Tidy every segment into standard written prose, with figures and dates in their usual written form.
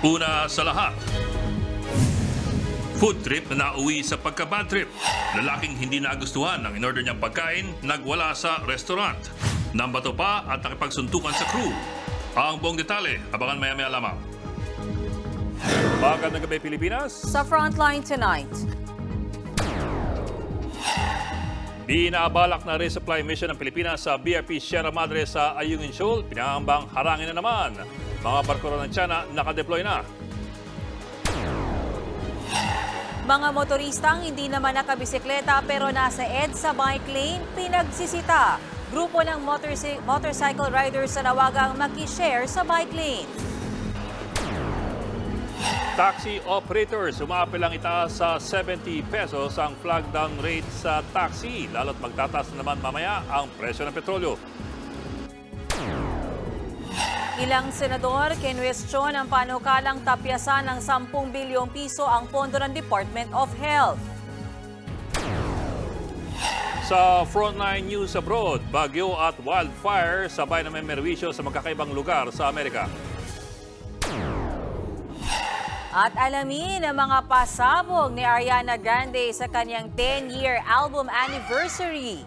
Una sa lahat, food trip na nauwi sa pagka-bad trip. Lalaking hindi nagustuhan ng in-order niyang pagkain, nagwala sa restaurant. Nambato pa at nakipagsuntukan sa crew. Ang buong detalye, abangan maya-maya lamang. Magandang gabi, Pilipinas. Sa Frontline tonight. Binaabalak na resupply mission ng Pilipinas sa BRP Sierra Madre sa Ayungin Shoal. Pinangambang harangin na naman. Mga barko ng China nakadeploy na. Mga motoristang hindi naman nakabisikleta pero nasa EDSA bike lane, pinagsisita. Grupo ng motorcycle riders sa nawagang makishare sa bike lane. Taxi operators, umapil lang itaas sa 70 pesos ang flag down rate sa taxi. Lalo't magtataas na naman mamaya ang presyo ng petrolyo. Ilang senador kinwestiyon ang panukalang tapyasan ng 10 bilyong piso ang pondo ng Department of Health. Sa Frontline News Abroad, bagyo at wildfire sabay na may merwisyo sa magkakaibang lugar sa Amerika. At alamin ang mga pasabog ni Ariana Grande sa kanyang 10-year album anniversary.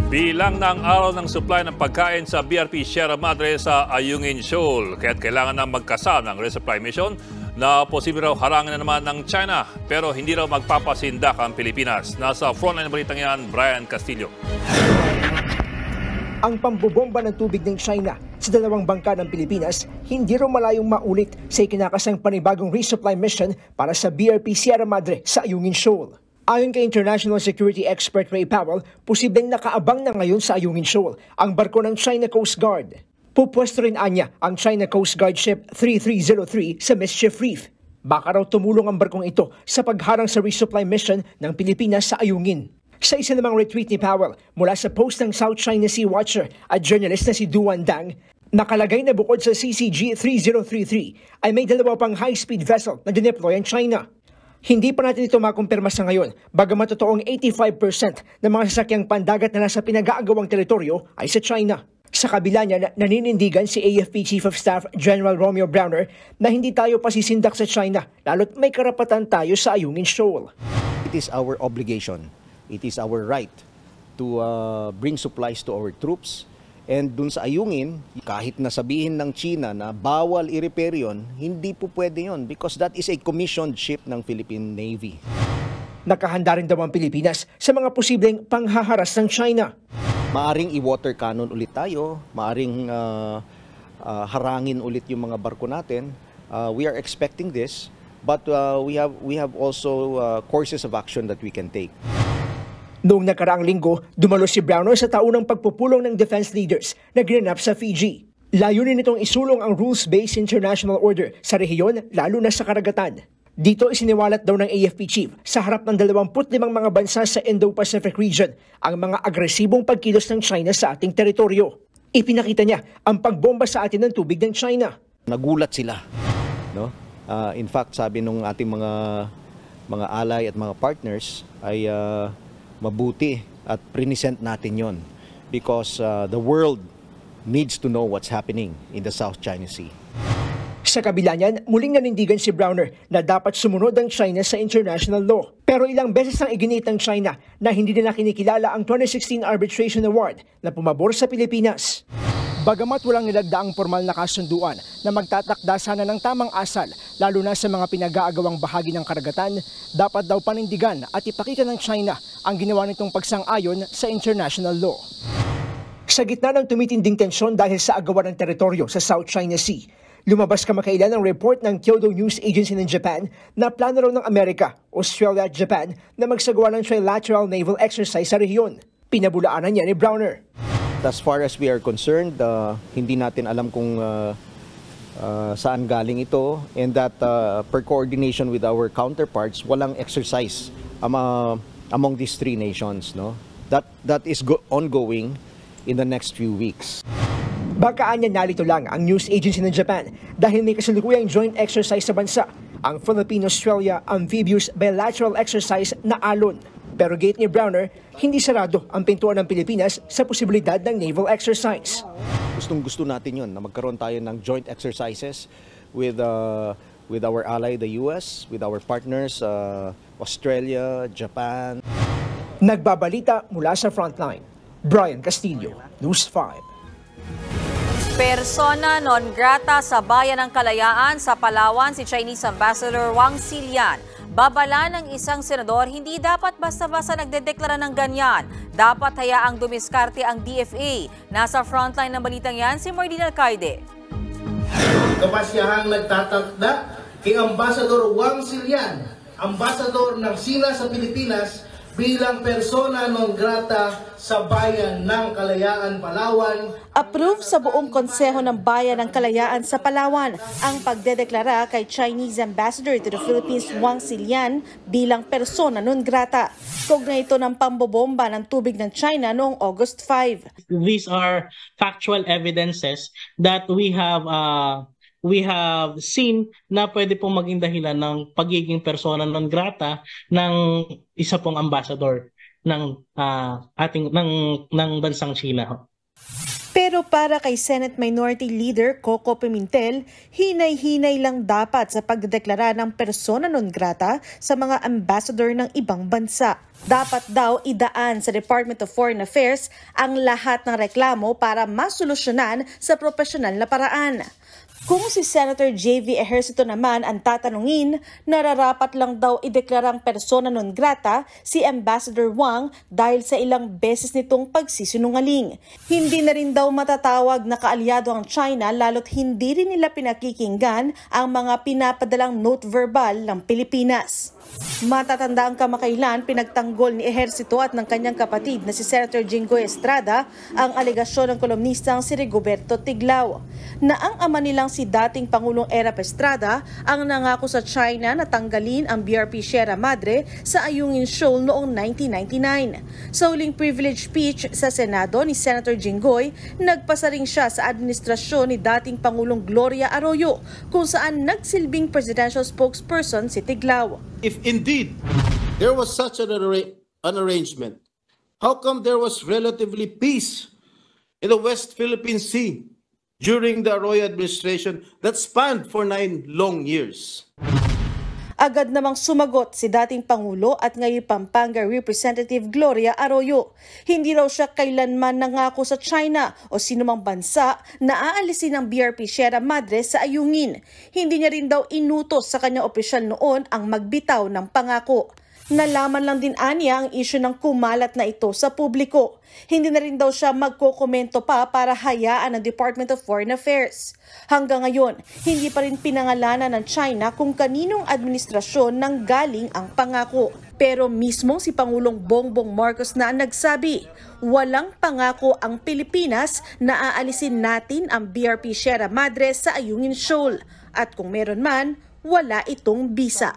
Bilang ng araw ng supply ng pagkain sa BRP Sierra Madre sa Ayungin Shoal. Kaya't kailangan na magkasama ng resupply mission na posible raw harangin na naman ng China. Pero hindi raw magpapasindak ang Pilipinas. Nasa frontline ng balitang yan, Brian Castillo. Ang pambobomba ng tubig ng China sa dalawang bangka ng Pilipinas hindi raw malayong maulit sa ikinakasang panibagong resupply mission para sa BRP Sierra Madre sa Ayungin Shoal. Ayon kay International Security Expert Ray Powell, posibleng nakaabang na ngayon sa Ayungin Shoal ang barko ng China Coast Guard. Pupwesto rin anya ang China Coast Guard Ship 3303 sa Mischief Reef. Baka raw tumulong ang barkong ito sa pagharang sa resupply mission ng Pilipinas sa Ayungin. Sa isa namang retweet ni Powell mula sa post ng South China Sea Watcher at journalist na si Duan Dang, nakalagay na bukod sa CCG 3033 ay may dalawa pang high-speed vessel na dineploy ang China. Hindi pa natin ito makumpirma sa ngayon, bagamat totoong 85% ng mga sasakyang pandagat na nasa pinag-aagawang teritoryo ay sa China. Sa kabila niya, naninindigan si AFP Chief of Staff General Romeo Browner na hindi tayo pasisindak sa China, lalo't may karapatan tayo sa Ayungin Shoal. It is our obligation, it is our right to bring supplies to our troops. And dun sa Ayungin, kahit nasabihin ng China na bawal i-repair yun, hindi po pwede yun because that is a commissioned ship ng Philippine Navy. Nakahanda rin daw ang Pilipinas sa mga posibleng panghaharas ng China. Maaring i-water cannon ulit tayo, maaring harangin ulit yung mga barko natin. We are expecting this, but we have also courses of action that we can take. Noong nakaraang linggo, dumalo si Browner sa taunang pagpupulong ng defense leaders na ginanap sa Fiji. Layunin nitong isulong ang rules-based international order sa rehiyon, lalo na sa karagatan. Dito isiniwalat daw ng AFP chief sa harap ng 25 mga bansa sa Indo-Pacific region ang mga agresibong pagkilos ng China sa ating teritoryo. Ipinakita niya ang pagbomba sa atin ng tubig ng China. Nagulat sila, no? In fact, sabi nung ating mga ally at mga partners ay mabuti at present natin yon because the world needs to know what's happening in the South China Sea. Sa kabila niyan, muling nanindigan si Browner na dapat sumunod ang China sa international law. Pero ilang beses nang iginit ng China na hindi nila kinikilala ang 2016 Arbitration Award na pumabor sa Pilipinas. Bagamat walang nilagdaang formal na kasunduan na magtatakda sana ng tamang asal, lalo na sa mga pinag-aagawang bahagi ng karagatan, dapat daw panindigan at ipakita ng China ang ginawa nitong pagsang-ayon sa international law. Sa gitna ng tumitinding tensyon dahil sa agawan ng teritoryo sa South China Sea, lumabas kamakailan ang report ng Kyodo News Agency ng Japan na plano raw ng Amerika, Australia at Japan na magsagawa ng trilateral naval exercise sa rehiyon. Pinabulaanan niya ni Browner. As far as we are concerned, hindi natin alam kung saan galing ito, and that per coordination with our counterparts, walang exercise among these three nations. No? That is ongoing. in the next few weeks. Baka anya nalito lang ang news agency ng Japan dahil may kasalukuyang joint exercise sa bansa, ang Philippine-Australia Amphibious Bilateral Exercise na ALON. Pero gate ni Browner, hindi sarado ang pintuan ng Pilipinas sa posibilidad ng naval exercise. Gustong-gusto natin yun na magkaroon tayo ng joint exercises with our ally, the US, with our partners, Australia, Japan. Nagbabalita mula sa frontline, Brian Castillo, News 5. Persona non grata sa Bayan ng Kalayaan sa Palawan si Chinese Ambassador Wang Xilian. Babala ng isang senador, hindi dapat basta-basta nagdedeklara ng ganyan. Dapat hayaang dumiskarte ang DFA. Nasa frontline ng balitang yan si Mardin Alcaide. Kapasyahang nagtatakda kay Ambassador Wang Xilian, Ambassador ng Sina sa Pilipinas, bilang persona non grata sa Bayan ng Kalayaan, Palawan. Approve sa buong Konseho ng Bayan ng Kalayaan sa Palawan ang pagdedeklara kay Chinese Ambassador to the Philippines Wang Xilian bilang persona non grata. Kaugnay ito ng pambobomba ng tubig ng China noong August 5. These are factual evidences that we have seen na pwede pong maging dahilan ng pagiging persona non grata ng isa pong ambassador ng ng bansang China. Pero para kay Senate Minority Leader Coco Pimentel, hinay-hinay lang dapat sa pagdedeklara ng persona non grata sa mga ambassador ng ibang bansa. Dapat daw idaan sa Department of Foreign Affairs ang lahat ng reklamo para masolusyonan sa profesional na paraan. Kung si Senator J.V. Ejercito naman ang tatanungin, nararapat lang daw ideklarang persona non grata si Ambassador Wang dahil sa ilang beses nitong pagsisinungaling. Hindi na rin daw matatawag na kaalyado ang China lalo't hindi rin nila pinakikinggan ang mga pinapadalang note verbal ng Pilipinas. Matatanda ang kamakailan pinagtanggol ni Ejercito at ng kanyang kapatid na si Senator Jinggoy Estrada ang alegasyon ng kolumnistang si Rigoberto Tiglao na ang ama nilang si dating Pangulong Erap Estrada ang nangako sa China na tanggalin ang BRP Sierra Madre sa Ayungin Shoal noong 1999. Sa huling privilege speech sa Senado ni Senator Jinggoy, nagpasa rin siya sa administrasyon ni dating Pangulong Gloria Arroyo kung saan nagsilbing presidential spokesperson si Tiglao. If indeed there was such an arrangement, how come there was relatively peace in the West Philippine Sea during the Arroyo administration that spanned for 9 long years? Agad namang sumagot si dating Pangulo at ngayon Pampanga Representative Gloria Arroyo. Hindi raw siya kailanman nangako sa China o sinumang bansa na aalisin ang BRP Sierra Madre sa Ayungin. Hindi niya rin daw inutos sa kanyang opisyal noon ang magbitaw ng pangako. Nalaman lang din aniya ang isyu ng kumalat na ito sa publiko. Hindi na rin daw siya magkokomento pa para hayaan ng Department of Foreign Affairs. Hanggang ngayon, hindi pa rin pinangalanan ng China kung kaninong administrasyon nang galing ang pangako. Pero mismo si Pangulong Bongbong Marcos na nagsabi, walang pangako ang Pilipinas na aalisin natin ang BRP Sierra Madre sa Ayungin Shoal. At kung meron man, wala itong bisa.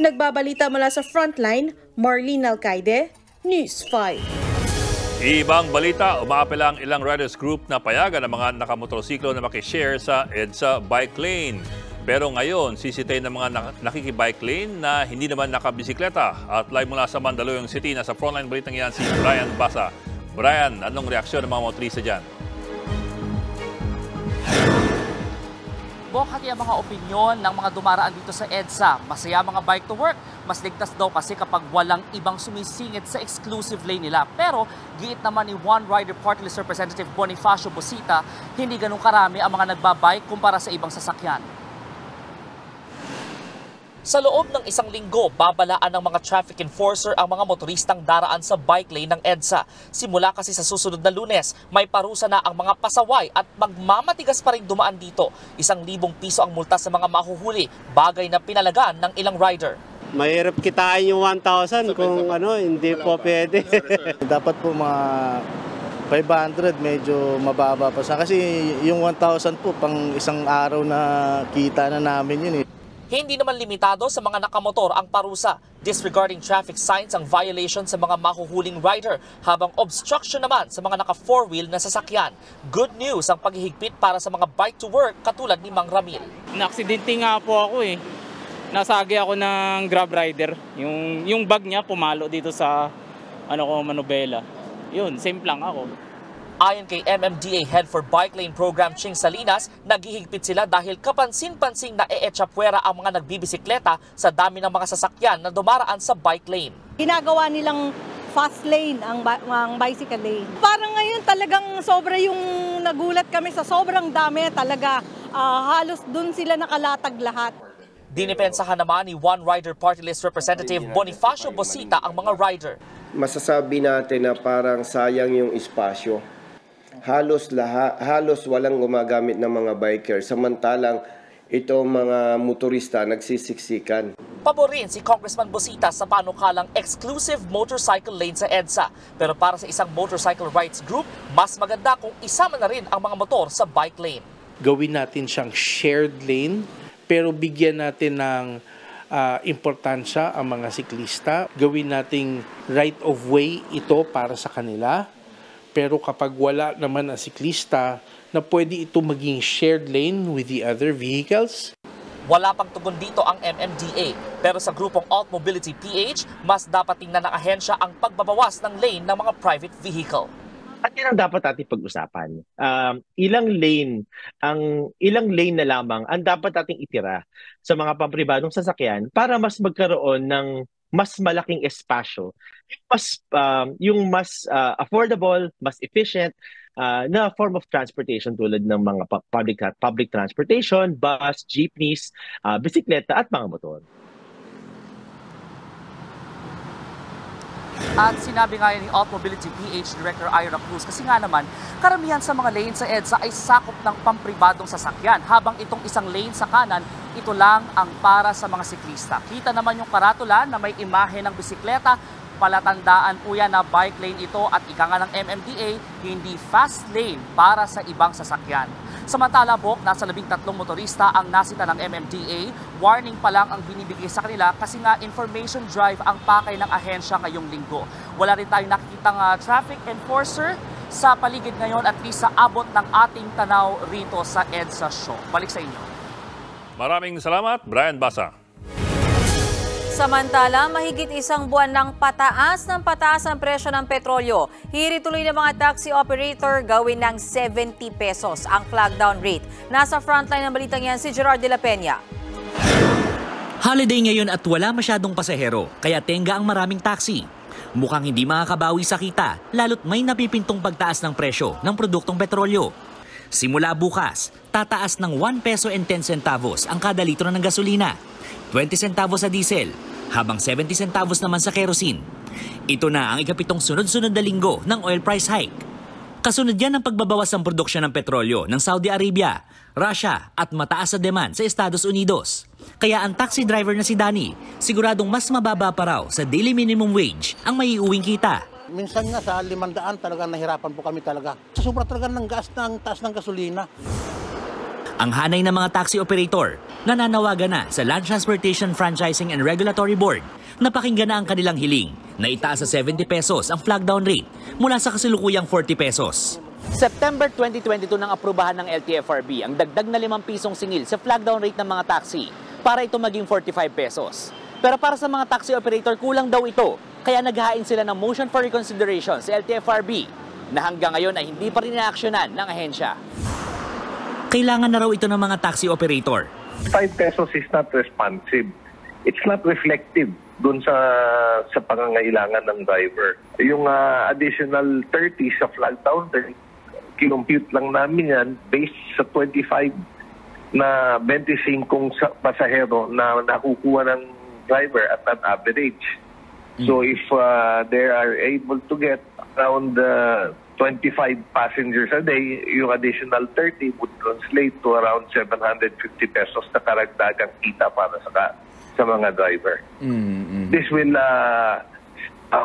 Nagbabalita mula sa Frontline, Marlene Alcaide, News 5. Ibang balita, umaapela ang ilang riders group na payagan ng mga nakamotorsiklo na makishare sa EDSA bike lane. Pero ngayon, sisitayin ng mga nakikibike lane na hindi naman nakabisikleta. At live mula sa Mandaluyong City, nasa Frontline balitang yan si Brian Basa. Brian, anong reaksyon ng mga motorista dyan? Bokati ang mga opinyon ng mga dumaraan dito sa EDSA. Masaya mga bike to work. Mas ligtas daw kasi kapag walang ibang sumisingit sa exclusive lane nila. Pero giit naman ni One Rider Party List Representative Bonifacio Busita, hindi ganun karami ang mga nagbabike kumpara sa ibang sasakyan. Sa loob ng isang linggo, babalaan ng mga traffic enforcer ang mga motoristang daraan sa bike lane ng EDSA. Simula kasi sa susunod na Lunes, may parusa na ang mga pasaway at magmamatigas pa rin dumaan dito. 1,000 piso ang multa sa mga mahuhuli, bagay na pinalagaan ng ilang rider. Mahirap kitain yung 1,000 kung hindi po pwede. Dapat po mga 500 medyo mababa pa sa kasi yung 1,000 po pang isang araw na kita na namin yun eh. Hindi naman limitado sa mga nakamotor ang parusa. Disregarding traffic signs ang violation sa mga mahuhuling rider, habang obstruction naman sa mga naka-4-wheel na sasakyan. Good news ang paghihigpit para sa mga bike to work katulad ni Mang Ramil. Na-aksidente nga po ako eh. Nasagi ako ng Grab rider. Yung bag niya pumalo dito sa manubela. Yun, same lang ako. Ayon kay MMDA Head for Bike Lane Program Ching Salinas, naghihigpit sila dahil kapansin-pansing na e-echapwera ang mga nagbibisikleta sa dami ng mga sasakyan na dumaraan sa bike lane. Ginagawa nilang fast lane ang bicycle lane. Parang ngayon talagang sobra yung nagulat kami sa sobrang dami talaga. Halos dun sila nakalatag lahat. Dinipensahan naman ni One Rider Party List Representative Bonifacio Bosita ang mga rider. Masasabi natin na parang sayang yung espasyo. Halos walang gumagamit ng mga biker, samantalang itong mga motorista nagsisiksikan. Pabor rin si Congressman Bosita sa panukalang exclusive motorcycle lane sa EDSA. Pero para sa isang motorcycle rights group, mas maganda kung isama na rin ang mga motor sa bike lane. Gawin natin siyang shared lane, pero bigyan natin ng importansya ang mga siklista. Gawin nating right of way ito para sa kanila. Pero kapag wala naman ang siklista, na pwede ito maging shared lane with the other vehicles. Wala pang tugon dito ang MMDA. Pero sa grupong Alt Mobility PH, mas dapat tingnan ng ahensya ang pagbabawas ng lane ng mga private vehicle. At yan ang dapat natin pag-usapan. Ilang lane na lamang ang dapat nating itira sa mga pampribadong sasakyan para mas magkaroon ng mas malaking espasyo, yung mas affordable, mas efficient na form of transportation tulad ng mga public transportation, bus, jeepneys, bisikleta at mga motor. At sinabi nga ni Alt Mobility PH Director Ira Cruz kasi nga naman, karamihan sa mga lane sa EDSA ay sakop ng pampribadong sasakyan, habang itong isang lane sa kanan, ito lang ang para sa mga siklista. Kita naman yung karatula na may imahe ng bisikleta, palatandaan po yan na bike lane ito at ika nga ng MMDA, hindi fast lane para sa ibang sasakyan. Samantala, nasa 13 motorista ang nasita ng MMDA. Warning pa lang ang binibigay sa kanila kasi nga information drive ang pakay ng ahensya ngayong linggo. Wala rin tayong nakikitang traffic enforcer sa paligid ngayon, at least sa abot ng ating tanaw rito sa EDSA Show. Balik sa inyo. Maraming salamat, Brian Basa. Samantala, mahigit isang buwan ng pataas ang presyo ng petrolyo. Hirit tuloy ng mga taxi operator gawin ng 70 pesos ang flag down rate. Nasa frontline ng balitang yan si Gerard de la Peña. Holiday ngayon at wala masyadong pasahero, kaya tenga ang maraming taxi. Mukhang hindi makakabawi sa kita, lalo't may napipintong pagtaas ng presyo ng produktong petrolyo. Simula bukas, tataas ng 1 peso and 10 centavos ang kada litro ng gasolina, 20 centavos sa diesel, habang 70 centavos naman sa kerosene. Ito na ang ikapitong sunod-sunod na linggo ng oil price hike. Kasunod yan ang pagbabawas ng produksyon ng petrolyo ng Saudi Arabia, Russia at mataas sa demand sa Estados Unidos. Kaya ang taxi driver na si Danny, siguradong mas mababa pa raw sa daily minimum wage ang maiuwing kita. Minsan nga sa 500 talagang nahirapan po kami talaga. Sobra talaga ng gas, ng taas ng gasolina. Ang hanay ng mga taxi operator nananawagan na sa Land Transportation Franchising and Regulatory Board na pakinggan na ang kanilang hiling na itaas sa 70 pesos ang flag down rate mula sa kasalukuyang 40 pesos. September 2022 nang aprubahan ng LTFRB ang dagdag na 5 pisong singil sa flag down rate ng mga taxi para ito maging 45 pesos. Pero para sa mga taxi operator, kulang daw ito. Kaya naghain sila ng motion for reconsideration sa LTFRB na hanggang ngayon ay hindi pa rin inaaksyonan ng ahensya. Kailangan na raw ito ng mga taxi operator. 5 pesos is not responsive. It's not reflective dun sa pangangailangan ng driver. Yung additional 30 sa flag down, kinumpute lang namin yan based sa 25 na 25 pasahero na nakukuha ng driver at an average. So if they are able to get around 25 passengers a day, yung additional 30 would translate to around 750 pesos na karagdagang kita para sa mga driver. This will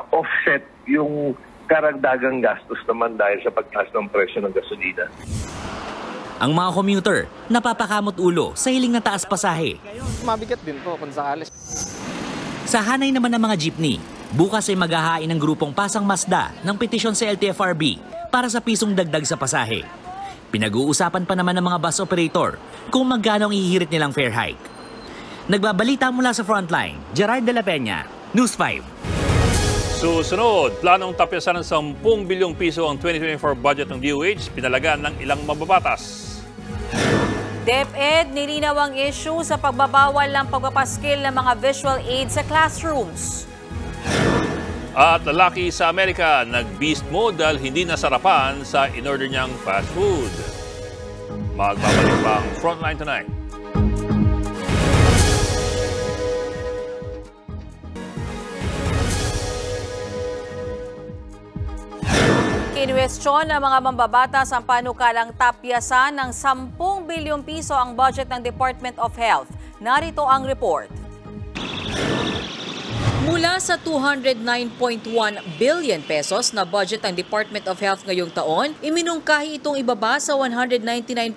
offset yung karagdagang gastos naman dahil sa pagtaas ng presyo ng gasolina. Ang mga commuter, napapakamot ulo sa hiling na taas pasahe. Mabigat din po kung sakali. Sa hanay naman ng mga jeepney, bukas ay maghahain ng grupong Pasang Masda ng petisyon sa LTFRB para sa pisong dagdag sa pasahe. Pinag-uusapan pa naman ng mga bus operator kung magkano ang ihihirit nilang fare hike. Nagbabalita mula sa Frontline, Gerard de la Peña, News 5. Susunod, planong tapyasan ng 10 bilyong piso ang 2024 budget ng DOH, pinalagan ng ilang mababatas. DepEd, nilinaw ang issue sa pagbabawal ng pagpapaskil ng mga visual aids sa classrooms. At lalaki sa Amerika, nag-beast mode dahil hindi nasarapan sa in-order niyang fast food. Magbabalik pa ang Frontline tonight. Kinuwestiyon ng mga mambabatas ang panukalang tapyasan ng 10 bilyong piso ang budget ng Department of Health. Narito ang report. Mula sa 209.1 billion pesos na budget ng Department of Health ngayong taon, iminungkahi itong ibaba sa 199.1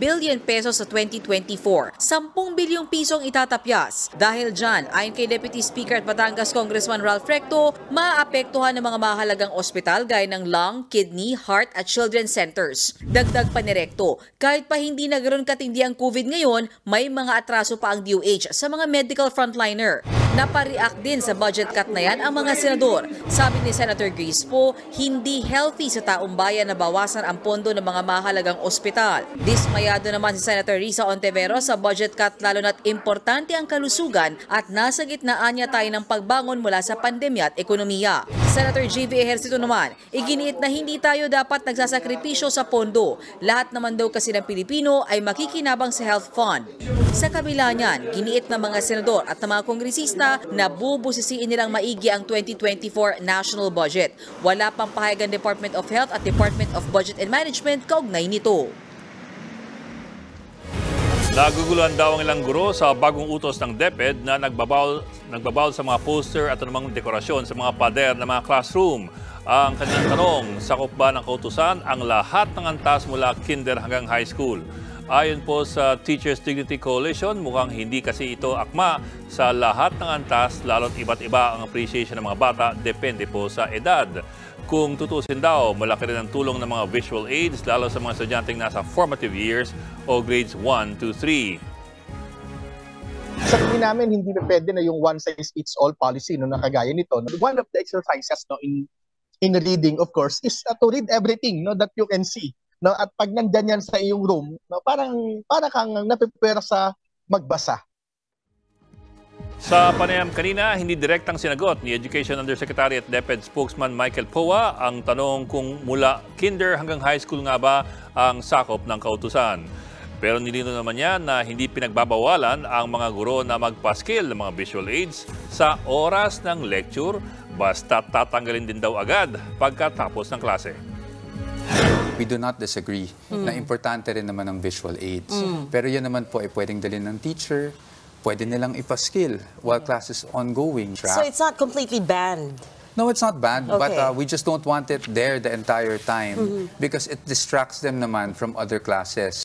billion pesos sa 2024. 10 bilyong pisong itatapyas. Dahil dyan, ayon kay Deputy Speaker at Batangas Congressman Ralph Recto, maapektuhan ng mga mahalagang ospital gaya ng lung, kidney, heart at children's centers. Dagdag pa ni Recto, kahit pa hindi na ganoon katindi ang COVID ngayon, may mga atraso pa ang DOH sa mga medical frontliner. Napareact din sa budget cut na yan ang mga senador. Sabi ni Senator Grace Poe, hindi healthy sa taong bayan na bawasan ang pondo ng mga mahalagang ospital. Dismayado naman si Senator Risa Ontiveros sa budget cut lalo na't importante ang kalusugan at nasa gitnaan niya tayo ng pagbangon mula sa pandemya at ekonomiya. Senator J.V. Ejercito naman, iginiit na hindi tayo dapat nagsasakripisyo sa pondo. Lahat naman daw kasi ng Pilipino ay makikinabang sa health fund. Sa kabila niyan, giniit ng mga senador at ng mga kongresista na bubusisiin nilang maigi ang 2024 national budget. Wala pang pahayag ang Department of Health at Department of Budget and Management kaugnay nito. Naguguluhan daw ang ilang guro sa bagong utos ng DepEd na nagbabawal sa mga poster at anumang dekorasyon sa mga pader ng mga classroom. Ang kanilang tanong, sakop ba ng kautusan ang lahat ng antas mula kinder hanggang high school? Ayon po sa Teachers Dignity Coalition, mukhang hindi kasi ito akma sa lahat ng antas, lalo't iba't iba ang appreciation ng mga bata, depende po sa edad. Kung tutusin daw, malaki rin ang tulong ng mga visual aids, lalo sa mga estudyanteng nasa formative years o grades 1 to 3. Sa tingin namin, hindi na pwede na yung one-size-fits-all policy no, na kagaya nito. One of the exercises no, in reading, of course, is to read everything no, that you can see. No, at pag nandyan yan sa iyong room, no, para kang napipwera sa magbasa. Sa panayam kanina, hindi direktang sinagot ni Education Undersecretary at DepEd spokesman Michael Poa ang tanong kung mula kinder hanggang high school nga ba ang sakop ng kautusan. Pero nilino naman niya na hindi pinagbabawalan ang mga guro na magpaskil ng mga visual aids sa oras ng lecture, basta tatanggalin din daw agad pagkatapos ng klase. We do not disagree na importante rin naman ang visual aids. Pero yan naman po ay pwedeng dalhin ng teacher, pwede nilang ipa-skill while class is ongoing. So it's not completely banned? No, it's not banned, Okay. but we just don't want it there the entire time because it distracts them naman from other classes.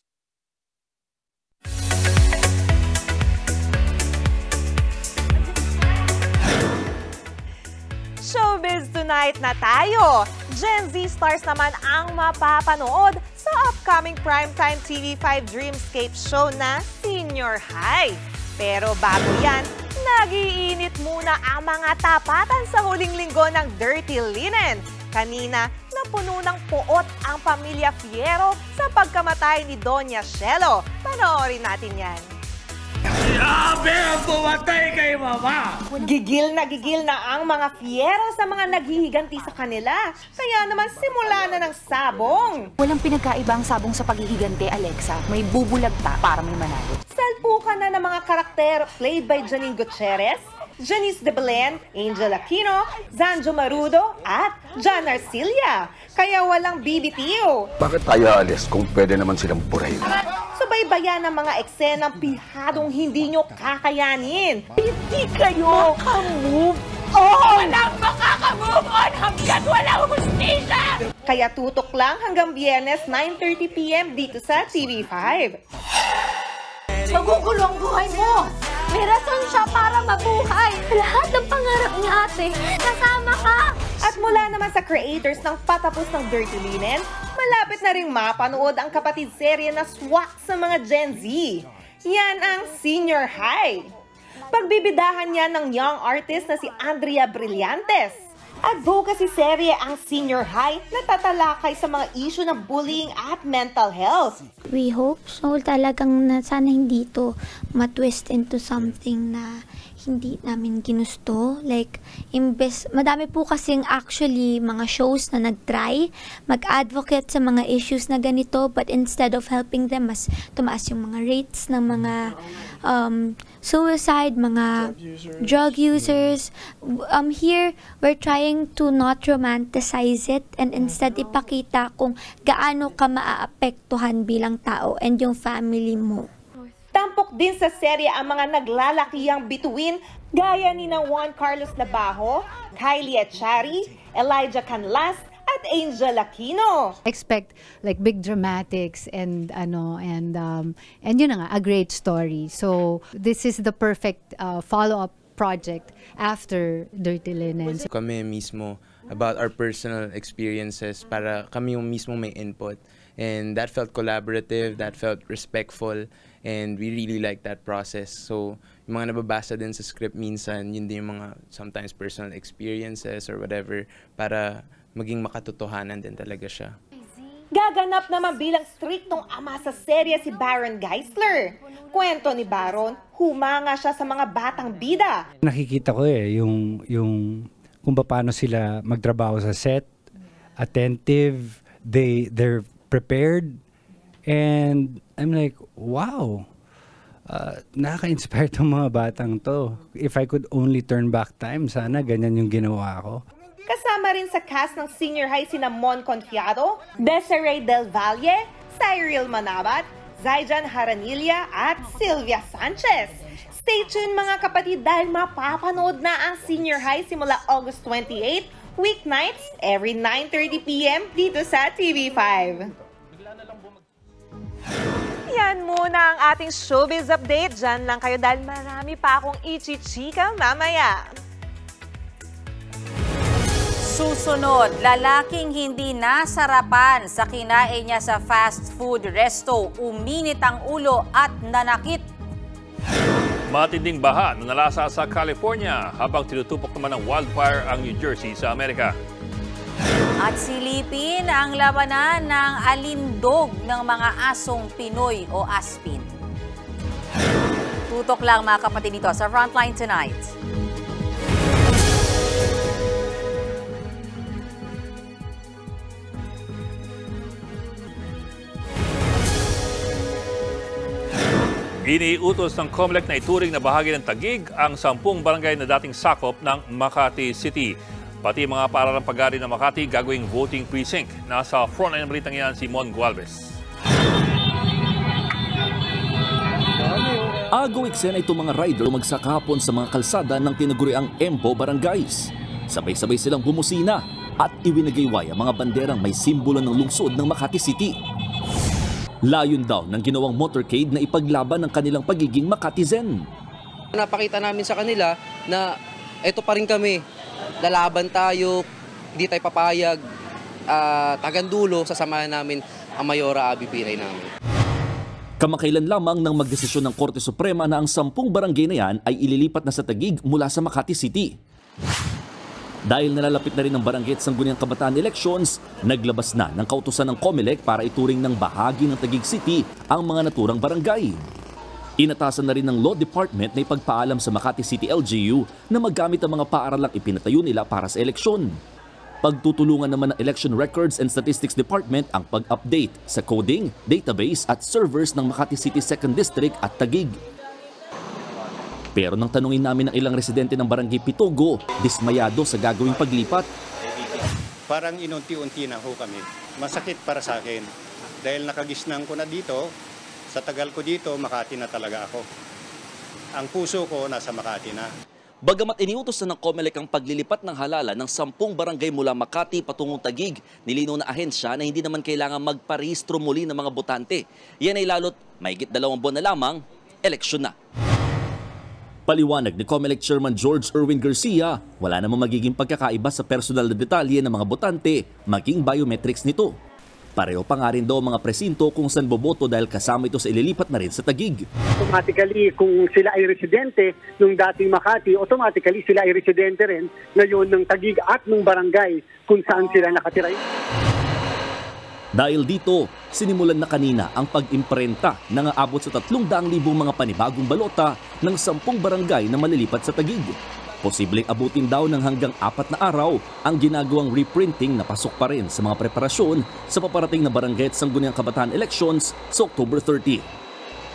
Showbiz Tonight na tayo! Gen Z stars naman ang mapapanood sa upcoming primetime TV5 Dreamscape show na Senior High. Pero bago yan, nag-iinit muna ang mga tapatan sa huling linggo ng Dirty Linen. Kanina, napuno ng puot ang pamilya Fierro sa pagkamatay ni Doña Shelo. Panoorin natin yan. Grabe ang pumatay kay Mama! Gigil na ang mga Fierro sa mga naghihiganti sa kanila. Kaya naman simula na ng sabong. Walang pinagkaiba ang sabong sa paghihiganti, Alexa. May bubulagta para may manalo. Salpukan na ng mga karakter played by Janine Gutierrez, Janice de Belen, Angel Aquino, Zanjo Marudo, at John Arcilia. Kaya walang BBTO. Bakit tayo alis kung pwede naman silang purahin? Subaybayan ng mga eksenang pihadong hindi nyo kakayanin. Hindi kayo makamove on! Walang makakamove on hanggat walang hustisya! Kaya tutok lang hanggang Biyernes 9:30 PM dito sa TV5. Magugulo ang buhay mo! May rason siya para mabuhay! Lahat ng pangarap ni ate, kasama ka! At mula naman sa creators ng Patapos ng Dirty Linen, malapit na ring mapanood ang kapatid serye na swak sa mga Gen Z. Yan ang Senior High. Pagbibidahan niya ng young artist na si Andrea Brillantes. Advocacy serye ang Senior High na tatalakay sa mga issue ng bullying at mental health. We hope so talagang na sana hindi to matwist into something na hindi namin ginusto. Like, imbes, madami po kasing actually mga shows na nag-try mag-advocate sa mga issues na ganito, but instead of helping them, mas tumaas yung mga rates ng mga suicide, mga drug users. Here, we're trying to not romanticize it and instead ipakita kung gaano ka maaapektuhan bilang tao and yung family mo. Tampok din sa serye ang mga naglalakihang bituin gaya ni na Juan Carlos Nabajo, Kylie Echari, Elijah Canlas at Angel Aquino. Expect like big dramatics and yun na nga, a great story. So this is the perfect follow-up project after Dirty Linen. Kami mismo about our personal experiences para kami yung mismo may input. And that felt collaborative, that felt respectful, and we really liked that process. So, yung mga nababasa din sa script minsan, yun din yung mga sometimes personal experiences or whatever para maging makatotohanan din talaga siya. Gaganap naman bilang striktong ama sa serye si Baron Geisler. Kwento ni Baron, humanga siya sa mga batang bida. Nakikita ko yung kung paano sila magtrabaho sa set, attentive, they're prepared, and I'm like, wow, nakaka-inspire tong mga batang to. If I could only turn back time, sana ganyan yung ginawa ko. Kasama rin sa cast ng Senior High sina Mon Confiado, Desiree Del Valle, Cyril Manabat, Zaijan Haranilla at Sylvia Sanchez. Stay tuned mga kapatid dahil mapapanood na ang Senior High simula August 28, weeknights every 9:30 PM dito sa TV5. Yan muna ang ating showbiz update. Diyan lang kayo dahil marami pa akong ichichika mamaya. Susunod, lalaking hindi nasarapan sa kinain niya sa fast food resto, uminit ang ulo at nanakit. Matinding baha na nalasa sa California habang tinutupok naman ng wildfire ang New Jersey sa Amerika. At silipin ang labanan ng alindog ng mga asong Pinoy o Aspin. Tutok lang mga kapatid dito sa Frontline Tonight. Iniutos ng COMELEC na ituring na bahagi ng Taguig ang 10 barangay na dating sakop ng Makati City. Pati mga paaralang pag-ari ng Makati gagawing voting precinct. Nasa frontline ng balitang yan si Mon Gualvez. Agaw eksena itong mga rider magsakahapon sa mga kalsada ng tinaguriang Empo Barangays. Sabay-sabay silang bumusina at iwinagayway ang mga banderang may simbolo ng lungsod ng Makati City. Layon daw ng ginawang motorcade na ipaglaban ng kanilang pagiging Makatizen. Napakita namin sa kanila na eto pa rin kami, lalaban tayo, hindi tayo papayag, tagandulo, sasamahan namin ang Mayora Abby Pinay namin. Kamakailan lamang nang magdesisyon ng Korte Suprema na ang 10 barangay na yan ay ililipat na sa Taguig mula sa Makati City. Dahil nalalapit na rin ang barangay at Sangguniang Kabataan elections, naglabas na ng kautusan ng COMELEC para ituring ng bahagi ng Taguig City ang mga naturang barangay. Inatasan na rin ng Law Department na ipagpaalam sa Makati City LGU na maggamit ang mga paaralang ipinatayo nila para sa eleksyon. Pagtutulungan naman ng Election Records and Statistics Department ang pag-update sa coding, database at servers ng Makati City 2nd District at Taguig. Pero nang tanungin namin ang ilang residente ng Barangay Pitogo, dismayado sa gagawing paglipat. Parang inunti-unti na ho kami. Masakit para sa akin. Dahil nakagisnang ko na dito, sa tagal ko dito, Makati na talaga ako. Ang puso ko nasa Makati na. Bagamat iniutos na ng COMELEC ang paglilipat ng halala ng 10 barangay mula Makati patungong Taguig, nilinaw na ahensya na hindi naman kailangan magparehistro muli ng mga botante. Yan ay lalo't mahigit 2 buwan na lamang, eleksyon na. Paliwanag ni COMELEC Chairman George Erwin Garcia, wala namang magiging pagkakaiba sa personal na detalye ng mga botante, maging biometrics nito. Pareho pa nga rin daw mga presinto kung saan boboto dahil kasama ito sa ililipat na rin sa Taguig. Automatically, kung sila ay residente nung dating Makati, automatically sila ay residente rin ngayon ng Taguig at ng barangay kung saan sila nakatira. Dahil dito, sinimulan na kanina ang pag-imprenta ng aabot sa 300,000 mga panibagong balota ng 10 barangay na malilipat sa Taguig. Posibleng abutin daw ng hanggang 4 na araw ang ginagawang reprinting na pasok pa rin sa mga preparasyon sa paparating na barangay at sangguniang kabataan elections sa October 30.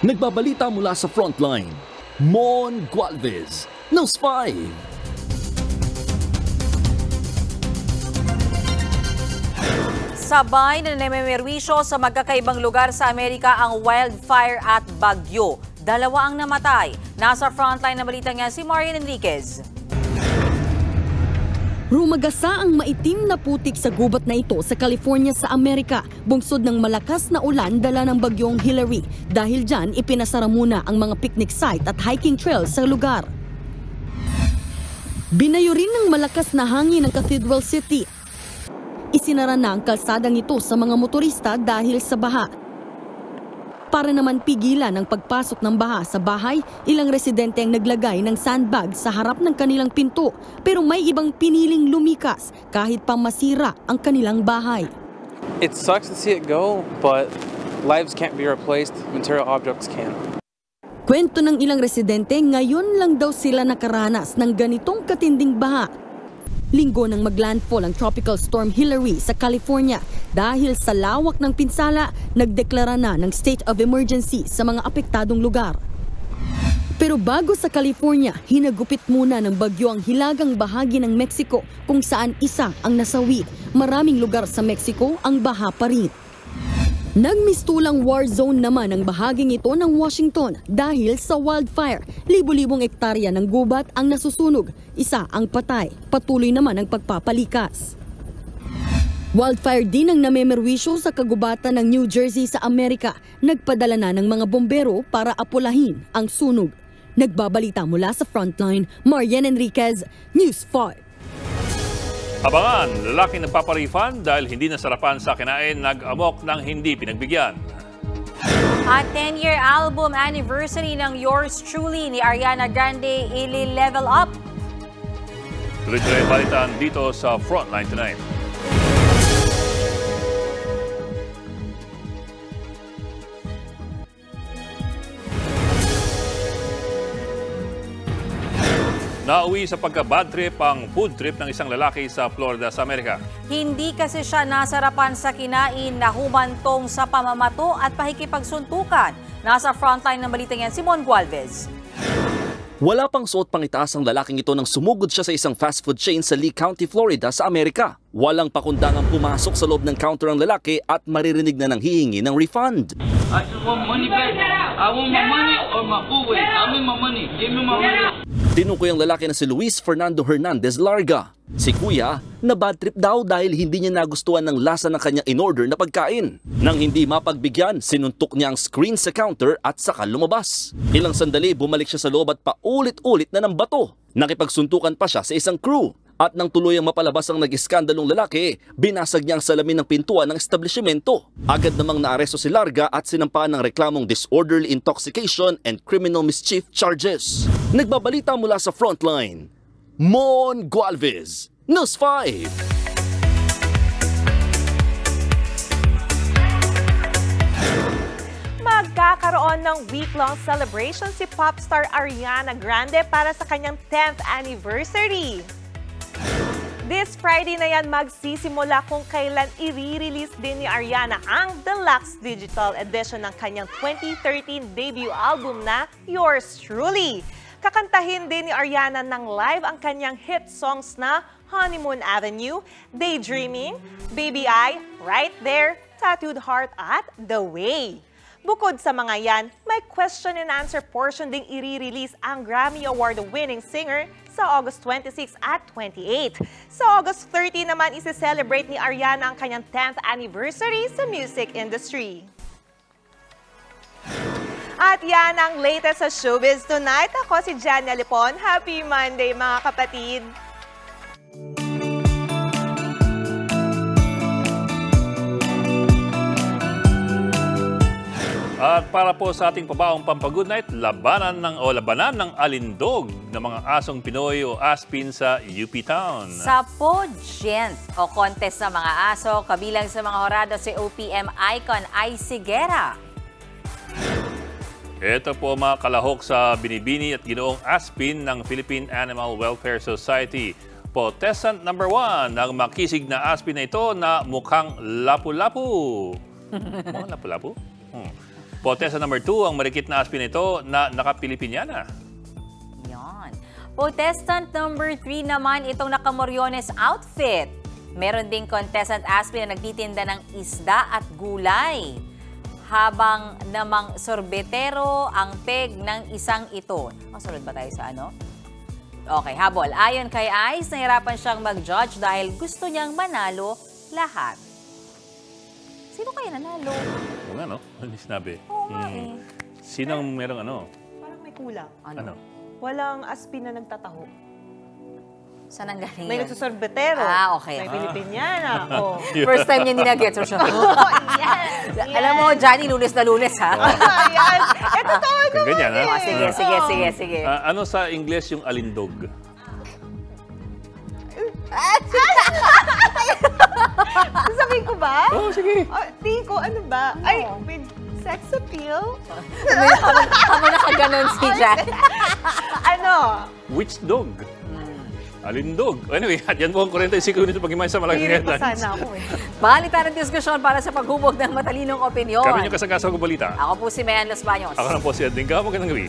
Nagbabalita mula sa Frontline, Mon Gualvez, News 5. Sabay na namemerwisyo sa magkakaibang lugar sa Amerika ang wildfire at bagyo. 2 ang namatay. Nasa frontline na balita nga si Marian Enriquez. Rumagasa ang maitim na putik sa gubat na ito sa California sa Amerika, bungsod ng malakas na ulan dala ng bagyong Hillary. Dahil dyan, ipinasara muna ang mga picnic site at hiking trail sa lugar. Binayo rin ng malakas na hangin ng Cathedral City. Isinara na ang kalsadang ito sa mga motorista dahil sa baha. Para naman pigilan ang pagpasok ng baha sa bahay, ilang residente ang naglagay ng sandbag sa harap ng kanilang pinto. Pero may ibang piniling lumikas kahit pa masira ang kanilang bahay. It sucks to see it go, but lives can't be replaced, material objects can. Kwento ng ilang residente, ngayon lang daw sila nakaranas ng ganitong katinding baha. Linggo nang maglandfall ang Tropical Storm Hillary sa California. Dahil sa lawak ng pinsala, nagdeklara na ng state of emergency sa mga apektadong lugar. Pero bago sa California, hinagupit muna ng bagyo ang hilagang bahagi ng Mexico kung saan isa ang nasawi. Maraming lugar sa Mexico ang baha pa rin. Nagmistulang war zone naman ang bahaging ito ng Washington dahil sa wildfire. Libo-libong ektarya ng gubat ang nasusunog. Isa ang patay. Patuloy naman ang pagpapalikas. Wildfire din ang namemerwisyo sa kagubatan ng New Jersey sa Amerika. Nagpadala na ng mga bombero para apulahin ang sunog. Nagbabalita mula sa Frontline, Marian Enriquez, News 5. Abangan, lalaking nagpaparefund dahil hindi nasarapan sa kinain, nag-amok ng hindi pinagbigyan. At 10-year album anniversary ng Yours Truly ni Ariana Grande, ili-level up. Tuloy-tuloy balitan dito sa Frontline Tonight. Nauwi sa pagka-bad trip ang food trip ng isang lalaki sa Florida sa Amerika. Hindi kasi siya nasarapan sa kinain, nahumantong sa pamamato at pakikipagsuntukan. Nasa frontline ng balita yan, Simon Gualvez. Wala pang suot pang itaas ang lalaking ito nang sumugod siya sa isang fast food chain sa Lee County, Florida sa Amerika. Walang pakundangang pumasok sa loob ng counter ang lalaki at maririnig na nang hihingi ng refund. I just want money back. I want my money or my food. I mean my money. Give me my money. Tinukoy ang lalaki na si Luis Fernando Hernandez Larga. Si Kuya, na bad trip daw dahil hindi niya nagustuhan ng lasa ng kanyang in-order na pagkain. Nang hindi mapagbigyan, sinuntok niya ang screen sa counter at saka lumabas. Ilang sandali, bumalik siya sa loob at paulit-ulit na ng bato. Nakipagsuntukan pa siya sa isang crew. At nang tuluyang mapalabas ang nag-iskandalong lalaki, binasag niya ang salamin ng pintuan ng establishmento. Agad namang naaresto si Larga at sinampaan ng reklamong disorderly intoxication and criminal mischief charges. Nagbabalita mula sa Frontline, Mon Gualvez, News 5. Magkakaroon ng week-long celebration si popstar Ariana Grande para sa kanyang 10th anniversary. This Friday na yan magsisimula kung kailan i-release din ni Ariana ang deluxe digital edition ng kanyang 2013 debut album na Yours Truly. Kakantahin din ni Ariana ng live ang kanyang hit songs na Honeymoon Avenue, Daydreaming, Baby I, Right There, Tattooed Heart at The Way. Bukod sa mga yan, may may question and answer portion ding i-release ang Grammy Award-winning singer sa August 26 at 28. Sa August 30 naman, isi-celebrate ni Ariana ang kanyang 10th anniversary sa music industry. At yan ang latest sa Showbiz Tonight. Ako si Jania Lipon. Happy Monday mga kapatid! At para po sa ating pabaong Pampa-Good Night, labanan ng alindog ng mga asong Pinoy o Aspin sa UP Town. Sa pageant o contest sa mga aso, kabilang sa mga horado si OPM icon ay Sigera. Ito po mga kalahok sa binibini at ginoong Aspin ng Philippine Animal Welfare Society. Protestant number 1 ng makisig na Aspin na ito na mukhang lapu-lapu. Mukhang lapu-lapu? Protestant number 2 ang marikit na Aspin na ito na naka-Pilipinyana. Yan. Protestant number 3 naman itong naka-Moriones outfit. Meron ding contestant Aspin na nagtitinda ng isda at gulay. Habang namang sorbetero ang peg ng isang ito. Masunod ba tayo sa ano? Okay, habol. Ayon kay Ice, nahirapan siyang mag-judge dahil gusto niyang manalo lahat. Sino kaya nanalo? Oo nga, no? Ano sinabi? Oo nga eh. Sinong merong ano? Parang may kulang. Ano? Walang Aspin na nagtataho. Saan ang galing May yun? nagsusorbetero. Ah, okay. May Pilipinyana. Oh. First time niya ninagets siya. Alam mo, Johnny, lunes na lunes, ha? Ayan. Ito to, Kung ganyan, ha? Sige. Ano sa Ingles yung alindog? Sabihin ko ba? Oo, sige. Tingin ko, ano ba? Ay, with sex appeal? Tama na kaganon si Jack. Ano? Which dog? Alindog. Anyway, at yan po ang 45 minuto pag-imay sa Malaking Headlines. Hindi sana ako eh. Mahalitan ang diskusyon para sa paghubog ng matalinong opinyon. Kami yung kasagasa ko balita. Ako po si Mayan Los Baños. Ako na po si Edwin Gamo. Magandang gabi.